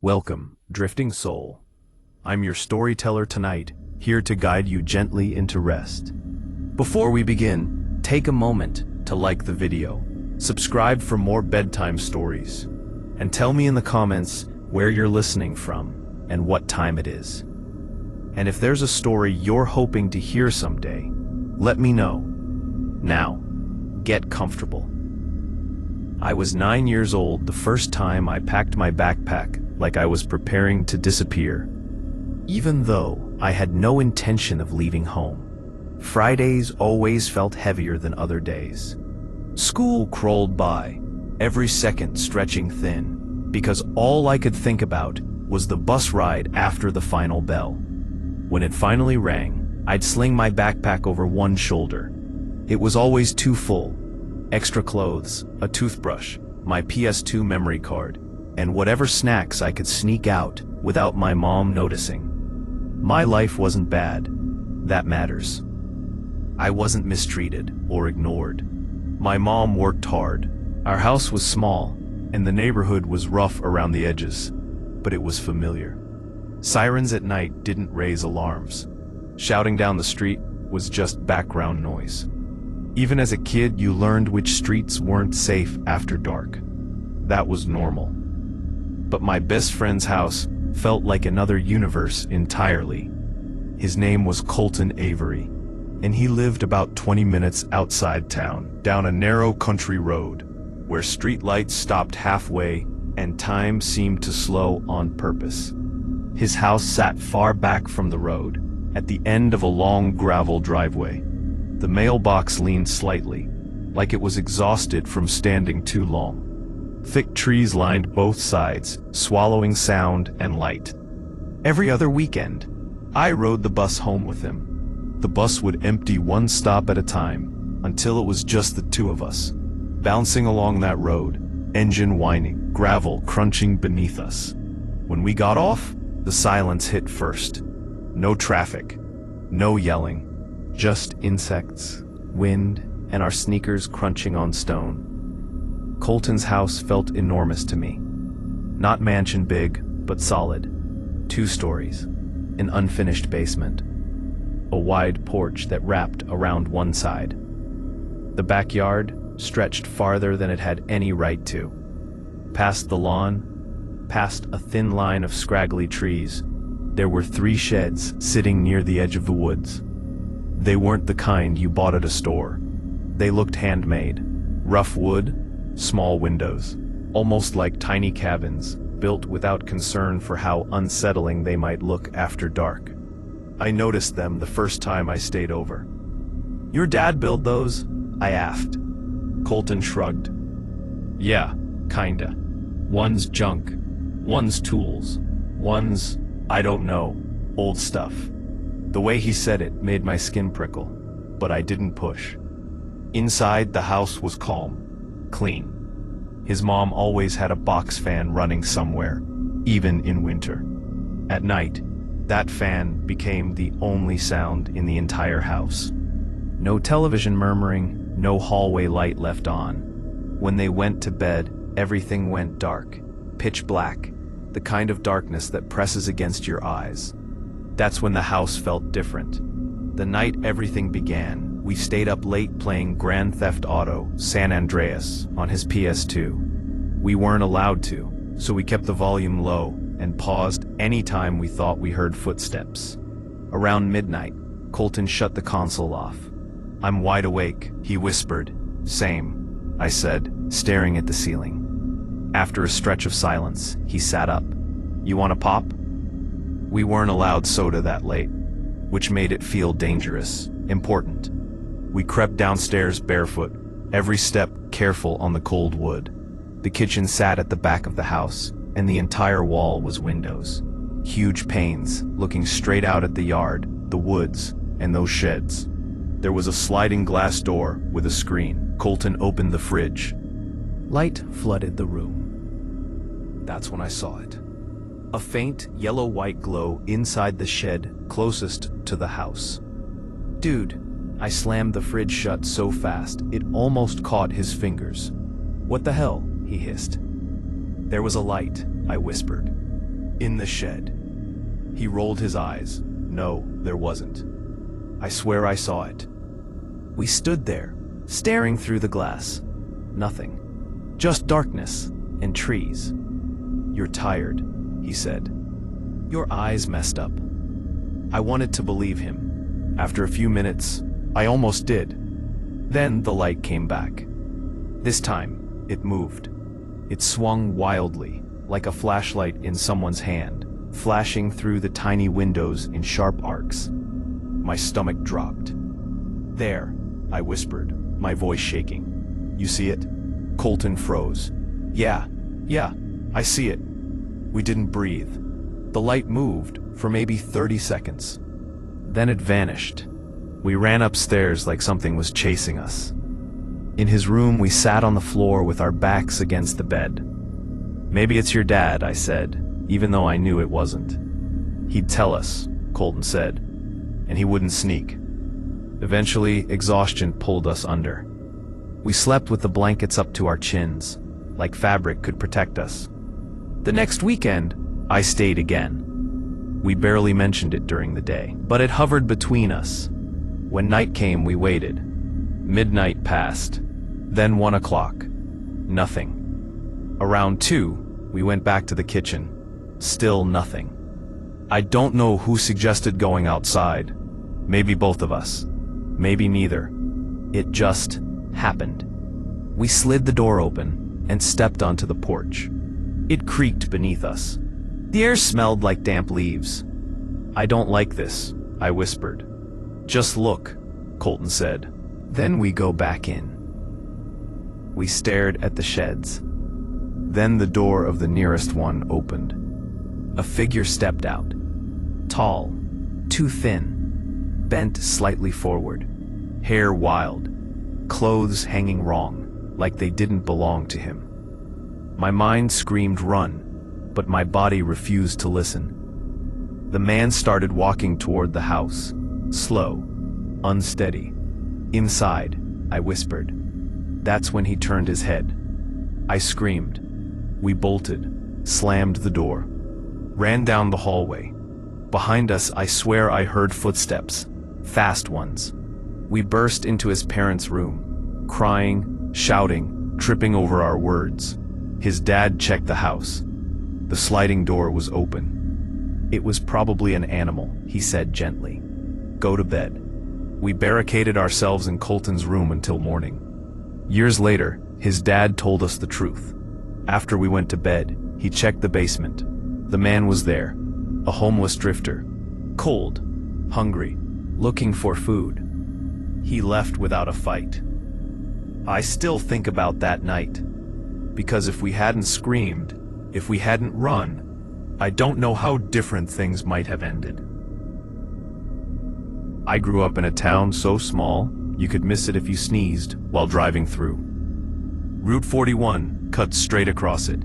Welcome, drifting soul. I'm your storyteller tonight, here to guide you gently into rest. Before we begin, take a moment to like the video, subscribe for more bedtime stories, and tell me in the comments where you're listening from and what time it is. And if there's a story you're hoping to hear someday, let me know. Now, get comfortable. I was 9 years old the first time I packed my backpack like I was preparing to disappear. Even though I had no intention of leaving home, Fridays always felt heavier than other days. School crawled by, every second stretching thin, because all I could think about was the bus ride after the final bell. When it finally rang, I'd sling my backpack over one shoulder. It was always too full. Extra clothes, a toothbrush, my PS2 memory card, and whatever snacks I could sneak out without my mom noticing. My life wasn't bad. That matters. I wasn't mistreated or ignored. My mom worked hard. Our house was small, and the neighborhood was rough around the edges, but it was familiar. Sirens at night didn't raise alarms. Shouting down the street was just background noise. Even as a kid, you learned which streets weren't safe after dark. That was normal. But my best friend's house felt like another universe entirely. His name was Colton Avery, and he lived about 20 minutes outside town, down a narrow country road, where streetlights stopped halfway and time seemed to slow on purpose. His house sat far back from the road, at the end of a long gravel driveway. The mailbox leaned slightly, like it was exhausted from standing too long. Thick trees lined both sides, swallowing sound and light. Every other weekend, I rode the bus home with him. The bus would empty one stop at a time, until it was just the two of us, bouncing along that road, engine whining, gravel crunching beneath us. When we got off, the silence hit first. No traffic, no yelling. Just insects, wind, and our sneakers crunching on stone. Colton's house felt enormous to me. Not mansion big, but solid. 2 stories, an unfinished basement, a wide porch that wrapped around one side. The backyard stretched farther than it had any right to. Past the lawn, past a thin line of scraggly trees, there were 3 sheds sitting near the edge of the woods. They weren't the kind you bought at a store. They looked handmade. Rough wood, small windows, almost like tiny cabins, built without concern for how unsettling they might look after dark. I noticed them the first time I stayed over. "Your dad built those?" I asked. Colton shrugged. "Yeah, kinda. One's junk, one's tools, one's, I don't know, old stuff." The way he said it made my skin prickle, but I didn't push. Inside, the house was calm, clean. His mom always had a box fan running somewhere, even in winter. At night, that fan became the only sound in the entire house. No television murmuring, no hallway light left on. When they went to bed, everything went dark, pitch black, the kind of darkness that presses against your eyes. That's when the house felt different. The night everything began, we stayed up late playing Grand Theft Auto San Andreas on his PS2. We weren't allowed to, so we kept the volume low and paused anytime we thought we heard footsteps. Around midnight, Colton shut the console off. "I'm wide awake," he whispered. "Same," I said, staring at the ceiling. After a stretch of silence, he sat up. "You want a pop?" We weren't allowed soda that late, which made it feel dangerous, important. We crept downstairs barefoot, every step careful on the cold wood. The kitchen sat at the back of the house, and the entire wall was windows. Huge panes, looking straight out at the yard, the woods, and those sheds. There was a sliding glass door with a screen. Colton opened the fridge. Light flooded the room. That's when I saw it. A faint yellow-white glow inside the shed closest to the house. "Dude," I slammed the fridge shut so fast it almost caught his fingers. "What the hell?" he hissed. "There was a light," I whispered. In the shed. He rolled his eyes. No, there wasn't. I swear I saw it. We stood there, staring through the glass. Nothing. Just darkness and trees. You're tired, he said. Your eyes messed up. I wanted to believe him. After a few minutes, I almost did. Then the light came back. This time, it moved. It swung wildly, like a flashlight in someone's hand, flashing through the tiny windows in sharp arcs. My stomach dropped. There, I whispered, my voice shaking. You see it? Colton froze. Yeah, I see it. We didn't breathe. The light moved for maybe 30 seconds. Then it vanished. We ran upstairs like something was chasing us. In his room, we sat on the floor with our backs against the bed. Maybe it's your dad, I said, even though I knew it wasn't. He'd tell us, Colton said, and he wouldn't sneak. Eventually, exhaustion pulled us under. We slept with the blankets up to our chins, like fabric could protect us. The next weekend, I stayed again. We barely mentioned it during the day, but it hovered between us. When night came, we waited. Midnight passed, then 1 o'clock. Nothing. Around 2, we went back to the kitchen. Still nothing. I don't know who suggested going outside. Maybe both of us. Maybe neither. It just happened. We slid the door open and stepped onto the porch. It creaked beneath us. The air smelled like damp leaves. I don't like this, I whispered. Just look, Colton said. Then we go back in. We stared at the sheds. Then the door of the nearest one opened. A figure stepped out. Tall, too thin, bent slightly forward, hair wild, clothes hanging wrong, like they didn't belong to him. My mind screamed run, but my body refused to listen. The man started walking toward the house, slow, unsteady. Inside, I whispered. That's when he turned his head. I screamed. We bolted, slammed the door, ran down the hallway. Behind us, I swear I heard footsteps, fast ones. We burst into his parents' room, crying, shouting, tripping over our words. His dad checked the house. The sliding door was open. It was probably an animal, he said gently. Go to bed. We barricaded ourselves in Colton's room until morning. Years later, his dad told us the truth. After we went to bed, he checked the basement. The man was there, a homeless drifter, cold, hungry, looking for food. He left without a fight. I still think about that night, because if we hadn't screamed, if we hadn't run, I don't know how different things might have ended. I grew up in a town so small, you could miss it if you sneezed while driving through. Route 41 cuts straight across it.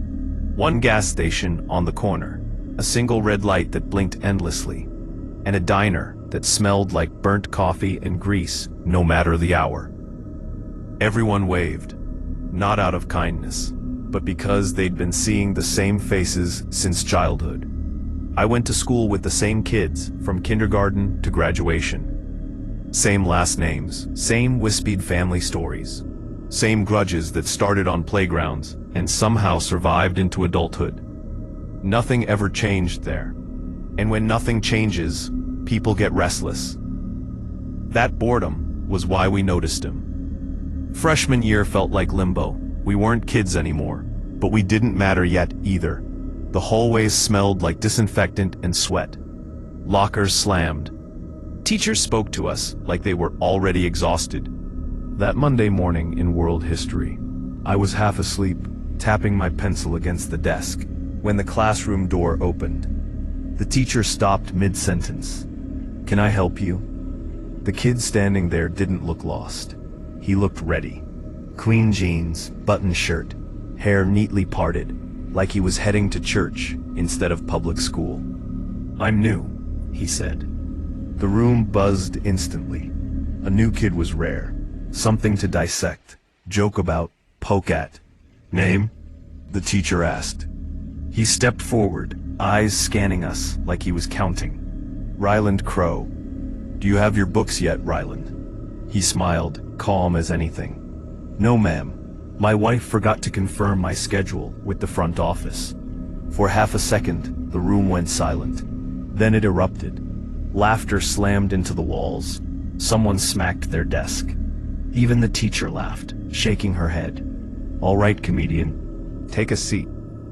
One gas station on the corner, a single red light that blinked endlessly, and a diner that smelled like burnt coffee and grease no matter the hour. Everyone waved, not out of kindness, but because they'd been seeing the same faces since childhood. I went to school with the same kids from kindergarten to graduation. Same last names, same wispied family stories, same grudges that started on playgrounds and somehow survived into adulthood. Nothing ever changed there. And when nothing changes, people get restless. That boredom was why we noticed him. Freshman year felt like limbo. We weren't kids anymore, but we didn't matter yet either. The hallways smelled like disinfectant and sweat. Lockers slammed. Teachers spoke to us like they were already exhausted. That Monday morning in world history, I was half asleep, tapping my pencil against the desk, when the classroom door opened. The teacher stopped mid-sentence. Can I help you? The kid standing there didn't look lost. He looked ready. Clean jeans, button shirt, hair neatly parted, like he was heading to church instead of public school. I'm new, he said. The room buzzed instantly. A new kid was rare. Something to dissect, joke about, poke at. Name? The teacher asked. He stepped forward, eyes scanning us like he was counting. Ryland Crow. Do you have your books yet, Ryland? He smiled, calm as anything. No, ma'am. My wife forgot to confirm my schedule with the front office. For half a second, the room went silent. Then it erupted. Laughter slammed into the walls. Someone smacked their desk. Even the teacher laughed, shaking her head. All right, comedian. Take a seat.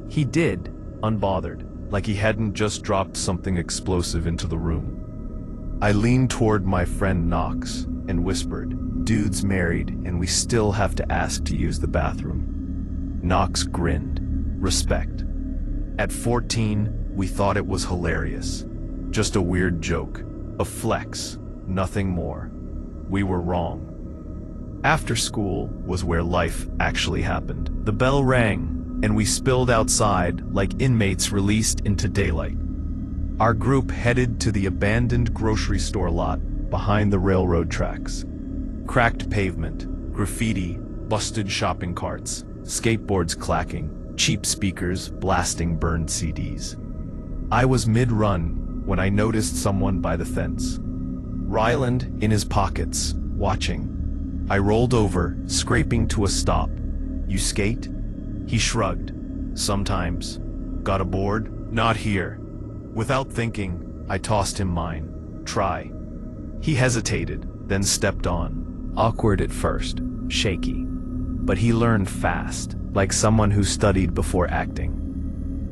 He did, unbothered, like he hadn't just dropped something explosive into the room. I leaned toward my friend Knox and whispered, "Dude's married, and we still have to ask to use the bathroom." Knox grinned. Respect. At 14, we thought it was hilarious. Just a weird joke. A flex. Nothing more. We were wrong. After school was where life actually happened. The bell rang, and we spilled outside like inmates released into daylight. Our group headed to the abandoned grocery store lot behind the railroad tracks. Cracked pavement, graffiti, busted shopping carts, skateboards clacking, cheap speakers blasting burned CDs. I was mid-run when I noticed someone by the fence. Ryland in his pockets, watching. I rolled over, scraping to a stop. "You skate?" He shrugged. "Sometimes." "Got a board?" "Not here." Without thinking, I tossed him mine. "Try." He hesitated, then stepped on. Awkward at first, shaky. But he learned fast, like someone who studied before acting.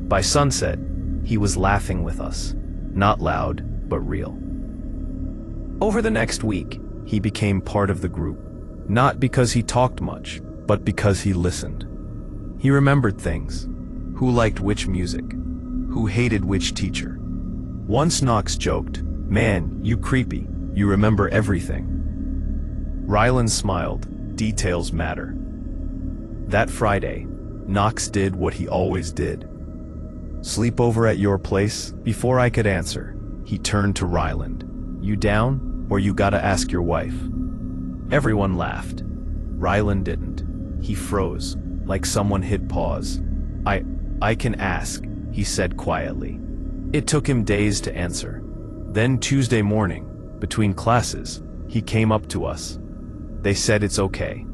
By sunset, he was laughing with us. Not loud, but real. Over the next week, he became part of the group. Not because he talked much, but because he listened. He remembered things. Who liked which music? Who hated which teacher? Once Knox joked, "Man, you creepy. You remember everything." Ryland smiled. Details matter. That Friday, Knox did what he always did. "Sleepover at your place?" Before I could answer, he turned to Ryland. "You down, or you gotta ask your wife?" Everyone laughed. Ryland didn't. He froze, like someone hit pause. I can ask," he said quietly. It took him days to answer. Then Tuesday morning, between classes, he came up to us. They said it's okay.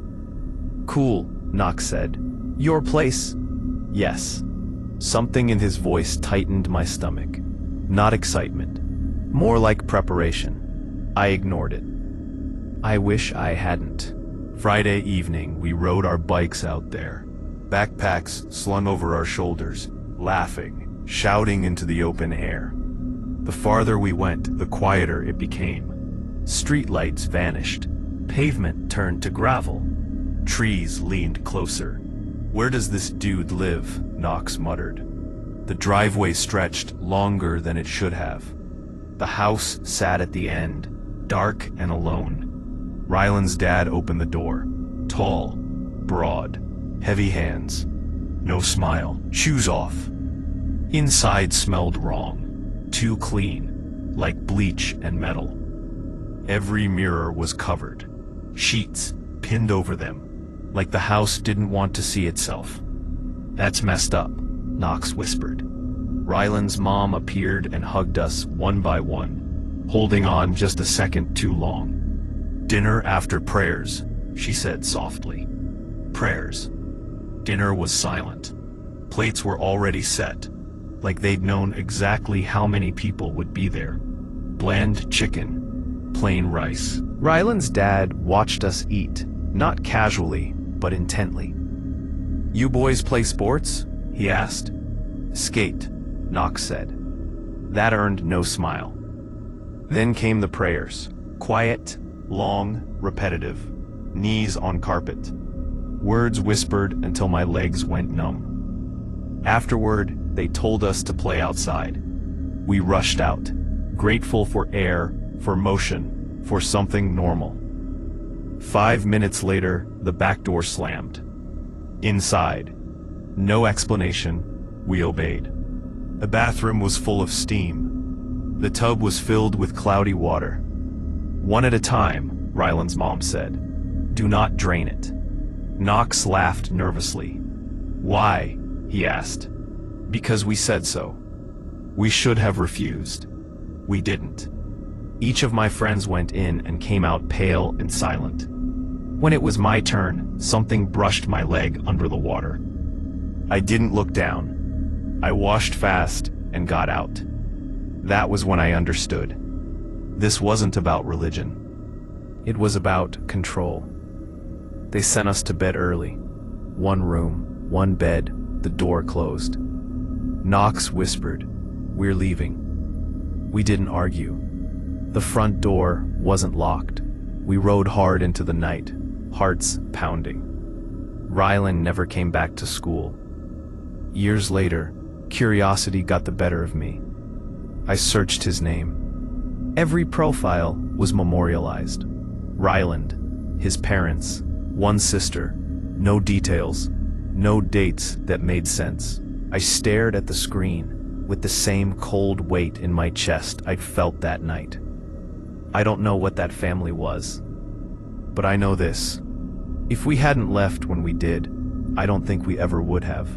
"Cool," Knox said. "Your place?" "Yes." Something in his voice tightened my stomach. Not excitement. More like preparation. I ignored it. I wish I hadn't. Friday evening, we rode our bikes out there. Backpacks slung over our shoulders, laughing, shouting into the open air. The farther we went, the quieter it became. Streetlights vanished. Pavement turned to gravel. Trees leaned closer. "Where does this dude live?" Knox muttered. The driveway stretched longer than it should have. The house sat at the end, dark and alone. Ryland's dad opened the door. Tall, broad, heavy hands. No smile. Shoes off. Inside smelled wrong. Too clean, like bleach and metal. Every mirror was covered. Sheets pinned over them, like the house didn't want to see itself. "That's messed up," Knox whispered. Ryland's mom appeared and hugged us one by one, holding on just a second too long. "Dinner after prayers," she said softly. Prayers. Dinner was silent. Plates were already set, like they'd known exactly how many people would be there. Bland chicken, plain rice. Ryland's dad watched us eat, not casually, but intently. "You boys play sports?" he asked. "Skate," Knox said. That earned no smile. Then came the prayers. Quiet, long, repetitive. Knees on carpet. Words whispered until my legs went numb. Afterward, they told us to play outside. We rushed out, grateful for air, for motion, for something normal. 5 minutes later, the back door slammed. Inside. No explanation, we obeyed. The bathroom was full of steam. The tub was filled with cloudy water. "One at a time," Ryland's mom said. "Do not drain it." Knox laughed nervously. "Why?" he asked. "Because we said so." We should have refused. We didn't. Each of my friends went in and came out pale and silent. When it was my turn, something brushed my leg under the water. I didn't look down. I washed fast and got out. That was when I understood. This wasn't about religion. It was about control. They sent us to bed early. One room, one bed, the door closed. Knox whispered, "We're leaving." We didn't argue. The front door wasn't locked. We rode hard into the night, hearts pounding. Rylan never came back to school. Years later, curiosity got the better of me. I searched his name. Every profile was memorialized. Ryland, his parents, one sister, no details, no dates that made sense. I stared at the screen with the same cold weight in my chest I'd felt that night. I don't know what that family was, but I know this. If we hadn't left when we did, I don't think we ever would have.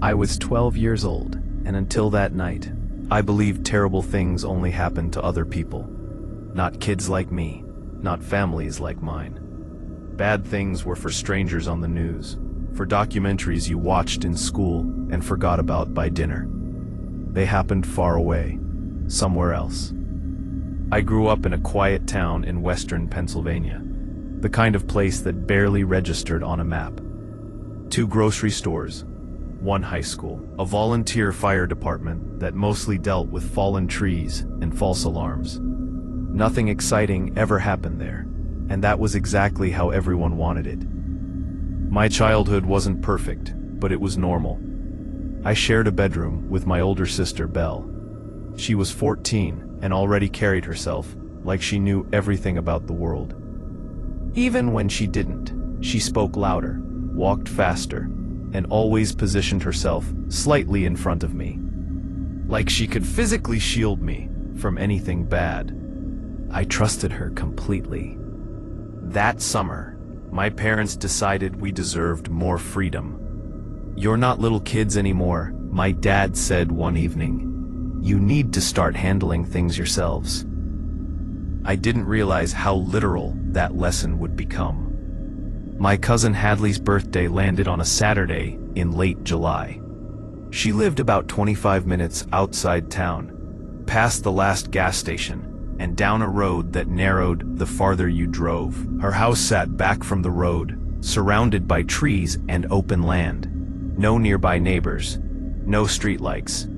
I was 12 years old, and until that night, I believed terrible things only happened to other people. Not kids like me, not families like mine. Bad things were for strangers on the news, for documentaries you watched in school and forgot about by dinner. They happened far away, somewhere else. I grew up in a quiet town in western Pennsylvania, the kind of place that barely registered on a map. 2 grocery stores, 1 high school, a volunteer fire department that mostly dealt with fallen trees and false alarms. Nothing exciting ever happened there, and that was exactly how everyone wanted it. My childhood wasn't perfect, but it was normal. I shared a bedroom with my older sister, Belle. She was 14 and already carried herself like she knew everything about the world. Even when she didn't, she spoke louder, walked faster, and always positioned herself slightly in front of me, like she could physically shield me from anything bad. I trusted her completely. That summer, my parents decided we deserved more freedom. "You're not little kids anymore," my dad said one evening. "You need to start handling things yourselves." I didn't realize how literal that lesson would become. My cousin Hadley's birthday landed on a Saturday in late July. She lived about 25 minutes outside town, past the last gas station, and down a road that narrowed the farther you drove. Her house sat back from the road, surrounded by trees and open land. No nearby neighbors, no streetlights.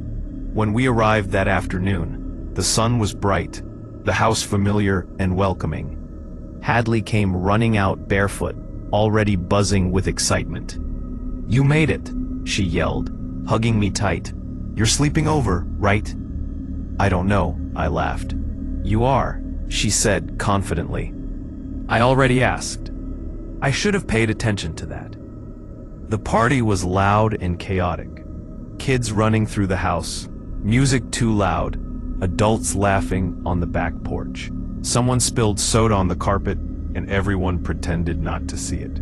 When we arrived that afternoon, the sun was bright, the house familiar and welcoming. Hadley came running out barefoot, already buzzing with excitement. "You made it," she yelled, hugging me tight. "You're sleeping over, right?" "I don't know," I laughed. "You are," she said confidently. "I already asked." I should have paid attention to that. The party was loud and chaotic. Kids running through the house, music too loud, adults laughing on the back porch. Someone spilled soda on the carpet, and everyone pretended not to see it.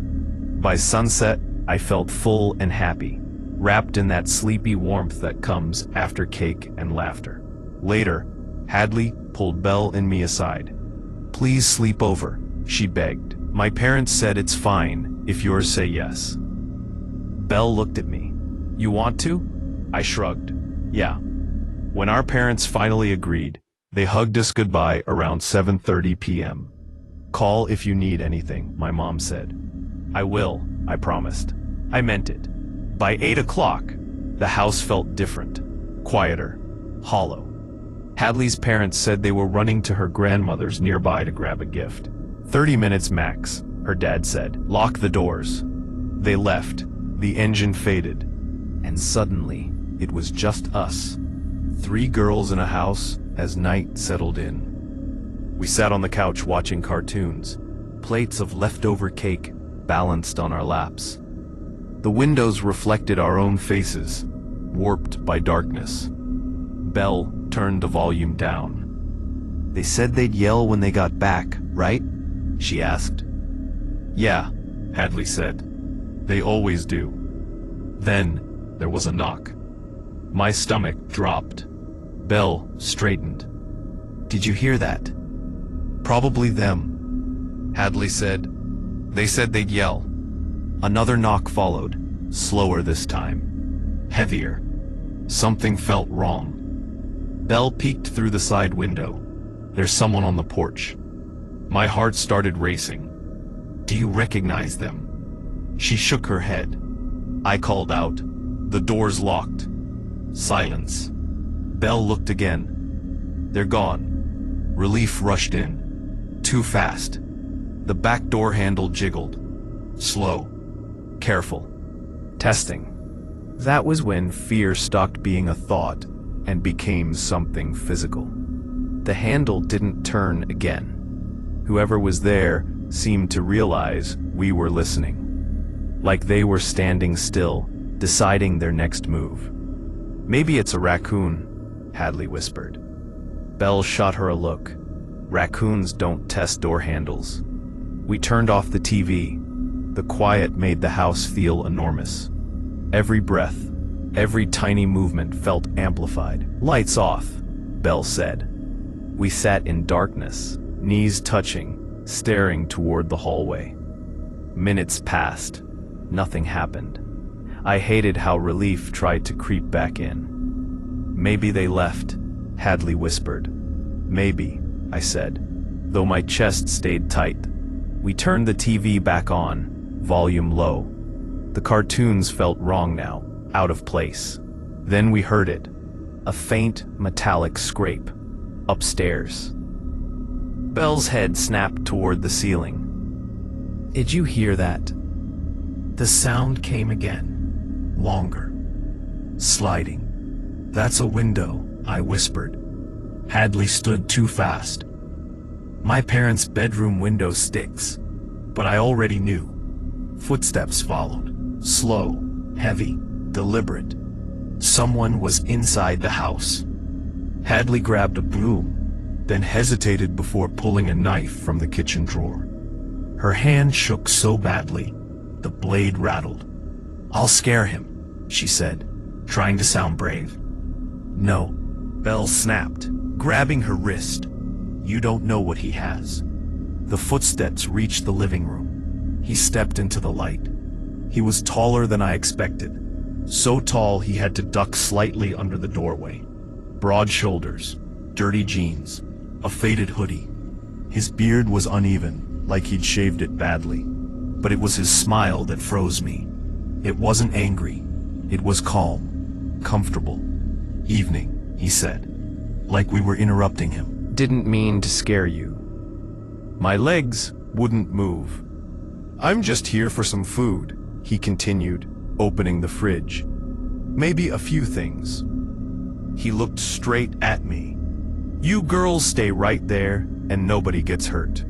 By sunset, I felt full and happy, wrapped in that sleepy warmth that comes after cake and laughter. Later, Hadley pulled Belle and me aside. "Please sleep over," she begged. "My parents said it's fine if yours say yes." Belle looked at me. "You want to?" I shrugged. "Yeah." When our parents finally agreed, they hugged us goodbye around 7:30 p.m. "Call if you need anything," my mom said. "I will," I promised. I meant it. By 8 o'clock, the house felt different, quieter, hollow. Hadley's parents said they were running to her grandmother's nearby to grab a gift. 30 minutes max, her dad said. Lock the doors. They left. The engine faded. And suddenly, it was just us. 3 girls in a house as night settled in. We sat on the couch watching cartoons, plates of leftover cake balanced on our laps. The windows reflected our own faces, warped by darkness. Belle turned the volume down. They said they'd yell when they got back, right? She asked. Yeah, Hadley said. They always do. Then there was a knock. My stomach dropped. Belle straightened. Did you hear that? Probably them, Hadley said. They said they'd yell. Another knock followed, slower this time, heavier. Something felt wrong. Belle peeked through the side window. There's someone on the porch. My heart started racing. Do you recognize them? She shook her head. I called out. The door's locked. Silence. Belle looked again. They're gone. Relief rushed in. Too fast. The back door handle jiggled. Slow. Careful. Testing. That was when fear stopped being a thought and became something physical. The handle didn't turn again. Whoever was there seemed to realize we were listening. Like they were standing still, deciding their next move. Maybe it's a raccoon, Hadley whispered. Belle shot her a look. Raccoons don't test door handles. We turned off the TV. The quiet made the house feel enormous. Every breath, every tiny movement felt amplified. Lights off, Belle said. We sat in darkness, knees touching, staring toward the hallway. Minutes passed. Nothing happened. I hated how relief tried to creep back in. Maybe they left, Hadley whispered. Maybe, I said, though my chest stayed tight. We turned the TV back on, volume low. The cartoons felt wrong now, out of place. Then we heard it, a faint metallic scrape, upstairs. Belle's head snapped toward the ceiling. Did you hear that? The sound came again, longer, sliding. That's a window, I whispered. Hadley stood too fast. My parents' bedroom window sticks, but I already knew. Footsteps followed, slow, heavy, deliberate. Someone was inside the house. Hadley grabbed a broom, then hesitated before pulling a knife from the kitchen drawer. Her hand shook so badly, the blade rattled. I'll scare him, she said, trying to sound brave. No, Belle snapped, grabbing her wrist. You don't know what he has. The footsteps reached the living room. He stepped into the light. He was taller than I expected. So tall he had to duck slightly under the doorway. Broad shoulders, dirty jeans, a faded hoodie. His beard was uneven, like he'd shaved it badly. But it was his smile that froze me. It wasn't angry. It was calm, comfortable. Evening, he said, like we were interrupting him. Didn't mean to scare you. My legs wouldn't move. I'm just here for some food, he continued, opening the fridge. Maybe a few things. He looked straight at me. You girls stay right there and nobody gets hurt.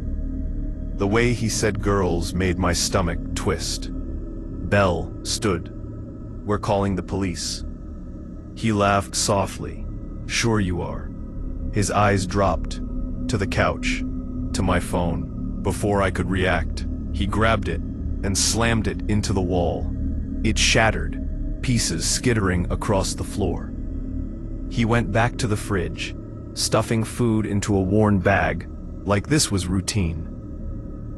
The way he said girls made my stomach twist. Belle stood. We're calling the police. He laughed softly. Sure you are. His eyes dropped to the couch, to my phone. Before I could react, he grabbed it and slammed it into the wall. It shattered, pieces skittering across the floor. He went back to the fridge, stuffing food into a worn bag, like this was routine.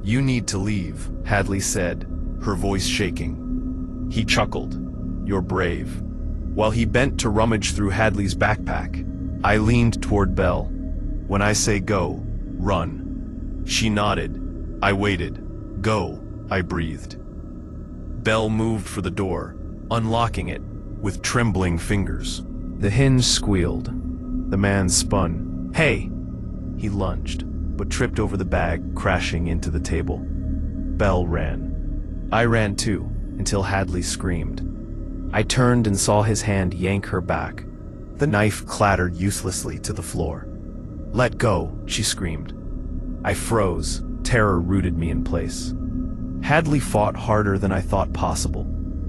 You need to leave, Hadley said, her voice shaking. He chuckled. You're brave. While he bent to rummage through Hadley's backpack, I leaned toward Belle. When I say go, run. She nodded. I waited. Go, I breathed. Belle moved for the door, unlocking it with trembling fingers. The hinge squealed. The man spun. "Hey!" He lunged, but tripped over the bag, crashing into the table. Belle ran. I ran too, until Hadley screamed. I turned and saw his hand yank her back. The knife clattered uselessly to the floor. "Let go," she screamed. I froze. Terror rooted me in place. Hadley fought harder than I thought possible.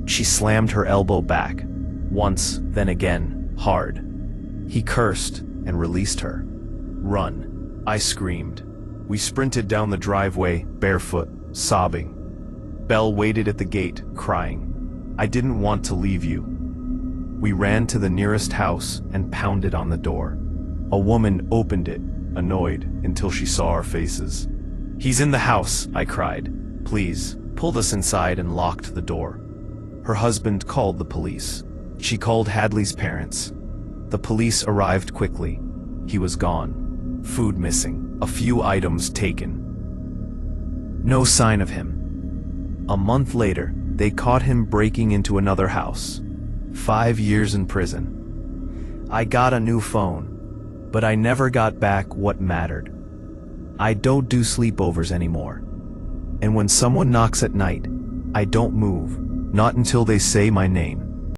She slammed her elbow back. Once, then again, hard. He cursed and released her. "Run," I screamed. We sprinted down the driveway, barefoot, sobbing. Belle waited at the gate, crying. "I didn't want to leave you." We ran to the nearest house and pounded on the door. A woman opened it, annoyed, until she saw our faces. "He's in the house," I cried. "Please," pulled us inside and locked the door. Her husband called the police. She called Hadley's parents. The police arrived quickly. He was gone. Food missing. A few items taken. No sign of him. A month later, they caught him breaking into another house. 5 years in prison. I got a new phone, but I never got back what mattered. I don't do sleepovers anymore. And when someone knocks at night, I don't move, not until they say my name.